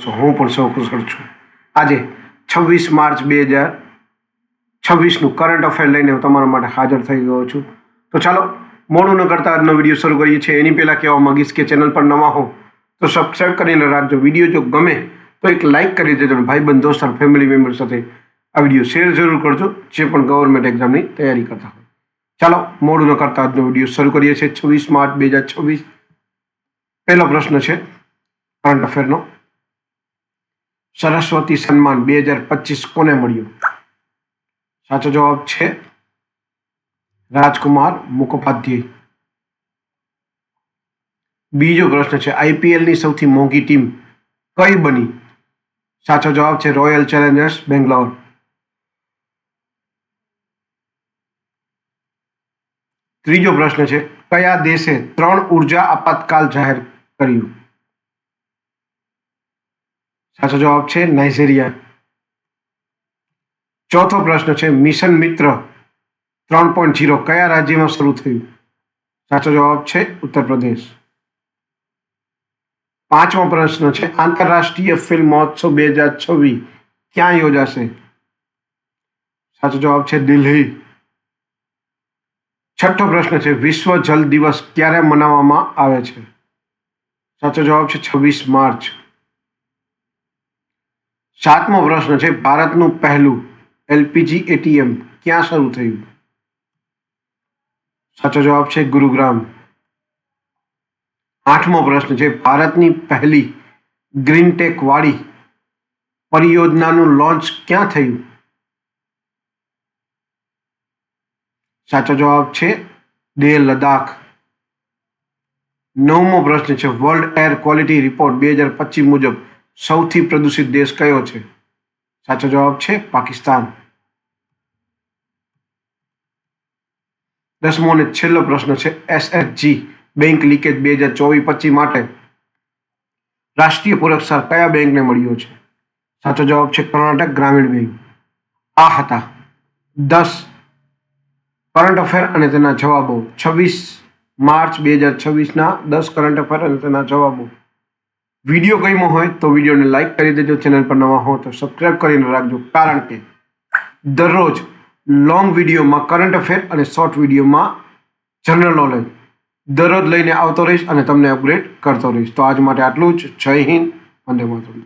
હું પણ સૌકુશળ છું. આજે 26 માર્ચ 2026નું કરંટ અફેર લઈને હું તમારા માટે હાજર થઈ ગયો છું. તો ચાલો મોડું ન કરતા આજનો વિડીયો શરૂ કરીએ છીએ. એની પહેલાં કહેવા માંગીશ કે ચેનલ પર નવા હો તો સબસ્ક્રાઈબ કરીને રાખજો. વિડીયો જો ગમે તો એક લાઇક કરી દેજો. ભાઈબંધ દોસ્ત ફેમિલી મેમ્બર સાથે આ વિડીયો શેર જરૂર કરજો જે પણ ગવર્મેન્ટ એક્ઝામની તૈયારી કરતા હોય. ચાલો મોડું ન કરતા આજનો વિડીયો શરૂ કરીએ છીએ. 26 માર્ચ 2026 પહેલો પ્રશ્ન છે કરંટ અફેરનો. સરસ્વતી સન્માન 2025 કોને મળ્યું? સાચો જવાબ છે રાજકુમાર મુખોપાધ્યાય. બીજો પ્રશ્ન છે આઈપીએલની સૌથી મોંઘી ટીમ કઈ બની? સાચો જવાબ છે રોયલ ચેલેન્જર્સ બેંગ્લોર. ત્રીજો પ્રશ્ન છે કયા દેશે 3 ઉર્જા આપાતકાલ જાહેર કર્યું? સાચો જવાબ છે નાઇજીરિયા. ચોથો પ્રશ્ન છે મિશન મિત્ર 3.0 કયા રાજ્યમાં શરૂ થયું? સાચો જવાબ છે ઉત્તર પ્રદેશ. પાંચમો પ્રશ્ન છે આંતરરાષ્ટ્રીય ફિલ્મ મહોત્સવ 2026 ક્યાં યોજાશે? સાચો જવાબ છે દિલ્હી. છઠ્ઠો પ્રશ્ન છે વિશ્વ જલ દિવસ ક્યારે મનાવવામાં આવે છે? સાચો જવાબ છે 26 માર્ચ. સાતમો પ્રશ્ન છે ભારતનું પહેલું એલપીજી એટીએમ ક્યાં શરૂ થયું? સાચો જવાબ છે ગુરુગ્રામ. આઠમો પ્રશ્ન છે ભારતની પહેલી ગ્રીનટેક વાળી પરિયોજનાનું લોન્ચ ક્યાં થયું? સાચો જવાબ છે લેહ લદ્દાખ. નવમો પ્રશ્ન છે વર્લ્ડ એર ક્વોલિટી રિપોર્ટ 2025 મુજબ સૌથી પ્રદૂષિત દેશ કયો છે? સાચો જવાબ છે પાકિસ્તાન. 10મો અને છેલ્લો પ્રશ્ન છે એસએચજી બેંક લીકેજ 2024-25 માટે રાષ્ટ્રીય પુરસ્કાર કયા બેંકને મળ્યો છે? સાચો જવાબ છે કર્ણાટક ગ્રામીણ બેંક. આ હતા 10 કરંટ અફેર અને તેના જવાબો. 26 માર્ચ 2026ના 10 કરંટ અફેર અને તેના જવાબો. વિડીયો ગમ્યો હોય તો વિડીયોને લાઇક કરી દેજો. ચેનલ પર નવા હો તો સબસ્ક્રાઈબ કરીને રાખજો, કારણ કે દરરોજ લોંગ વિડીયોમાં કરંટ અફેર અને શોર્ટ વિડીયોમાં જનરલ નોલેજ દરરોજ લઈને આવતો રહીશ અને તમને અપગ્રેડ કરતો રહીશ. તો આજ માટે આટલું જ. જય હિન્દ, વંદે માતરમ.